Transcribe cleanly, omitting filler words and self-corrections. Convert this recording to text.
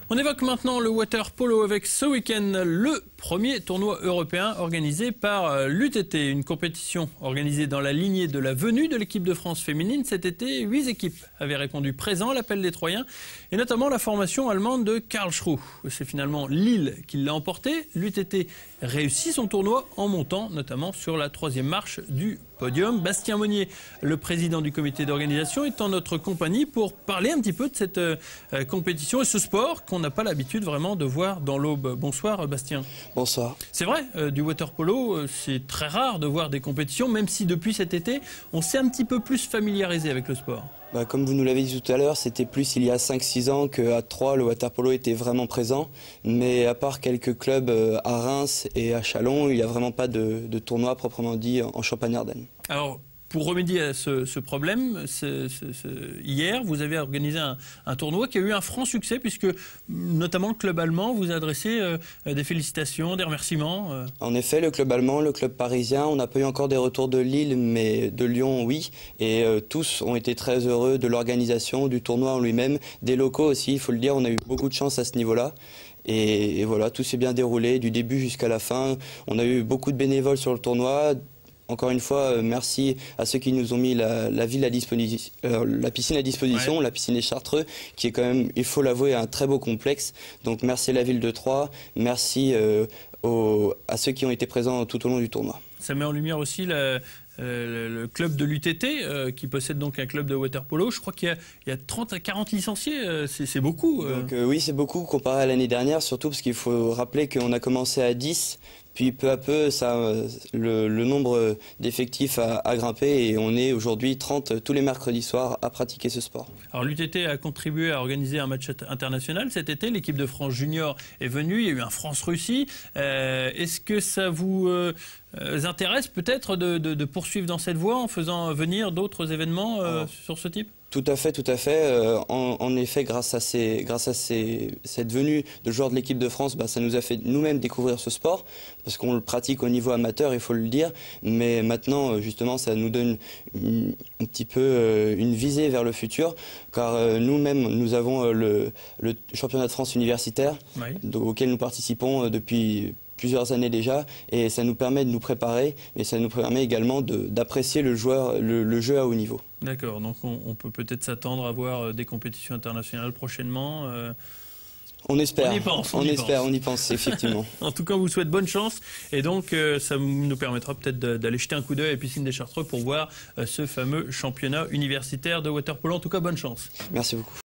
On évoque maintenant le water polo avec ce week-end le premier tournoi européen organisé par l'UTT. Une compétition organisée dans la lignée de la venue de l'équipe de France féminine. Cet été, 8 équipes avaient répondu présent à l'appel des Troyens et notamment la formation allemande de Karlsruhe. C'est finalement Lille qui l'a emporté. L'UTT réussit son tournoi en montant notamment sur la 3e marche du podium. Bastien Monnier, le président du comité d'organisation, est en notre compagnie pour parler un petit peu de cette compétition et ce sport qu'on n'a pas l'habitude vraiment de voir dans l'Aube. Bonsoir Bastien. Bonsoir. C'est vrai, du water polo, c'est très rare de voir des compétitions, même si depuis cet été, on s'est un petit peu plus familiarisé avec le sport. Comme vous nous l'avez dit tout à l'heure, c'était plus il y a 5-6 ans qu'à Troyes, le water polo était vraiment présent. Mais à part quelques clubs à Reims et à Châlons, il n'y a vraiment pas de tournoi proprement dit en Champagne-Ardenne. Alors, pour remédier à ce problème, hier, vous avez organisé un tournoi qui a eu un franc succès puisque notamment le club allemand vous a adressé des félicitations, des remerciements. En effet, le club allemand, le club parisien, on n'a pas eu encore des retours de Lille, mais de Lyon, oui. Et tous ont été très heureux de l'organisation, du tournoi en lui-même, des locaux aussi, il faut le dire, on a eu beaucoup de chance à ce niveau-là. Et voilà, tout s'est bien déroulé du début jusqu'à la fin. On a eu beaucoup de bénévoles sur le tournoi. Encore une fois, merci à ceux qui nous ont mis la ville à disposition, la piscine à disposition, ouais. La piscine des Chartreux, qui est quand même, il faut l'avouer, un très beau complexe. Donc merci à la ville de Troyes, merci à ceux qui ont été présents tout au long du tournoi. Ça met en lumière aussi le club de l'UTT qui possède donc un club de water polo. Je crois qu'il y a 30 à 40 licenciés, c'est beaucoup. Donc, oui, c'est beaucoup comparé à l'année dernière, surtout parce qu'il faut rappeler qu'on a commencé à 10. Puis peu à peu, le nombre d'effectifs a grimpé et on est aujourd'hui 30 tous les mercredis soirs à pratiquer ce sport. Alors l'UTT a contribué à organiser un match international cet été. L'équipe de France junior est venue, il y a eu un France-Russie. Est-ce que ça vous intéresse peut-être de poursuivre dans cette voie en faisant venir d'autres événements sur ce type ? Tout à fait, tout à fait. En effet, grâce à cette venue de joueurs de l'équipe de France, ça nous a fait nous-mêmes découvrir ce sport, parce qu'on le pratique au niveau amateur, il faut le dire. Mais maintenant, justement, ça nous donne un petit peu une visée vers le futur, car nous-mêmes, nous avons le championnat de France universitaire, oui, auquel nous participons depuis plusieurs années déjà, et ça nous permet de nous préparer, mais ça nous permet également d'apprécier le jeu à haut niveau. D'accord, donc on peut peut-être s'attendre à voir des compétitions internationales prochainement. On espère, on y pense effectivement. En tout cas, on vous souhaite bonne chance et donc ça nous permettra peut-être d'aller jeter un coup d'œil à la piscine des Chartreux pour voir ce fameux championnat universitaire de water polo. En tout cas, bonne chance. Merci beaucoup.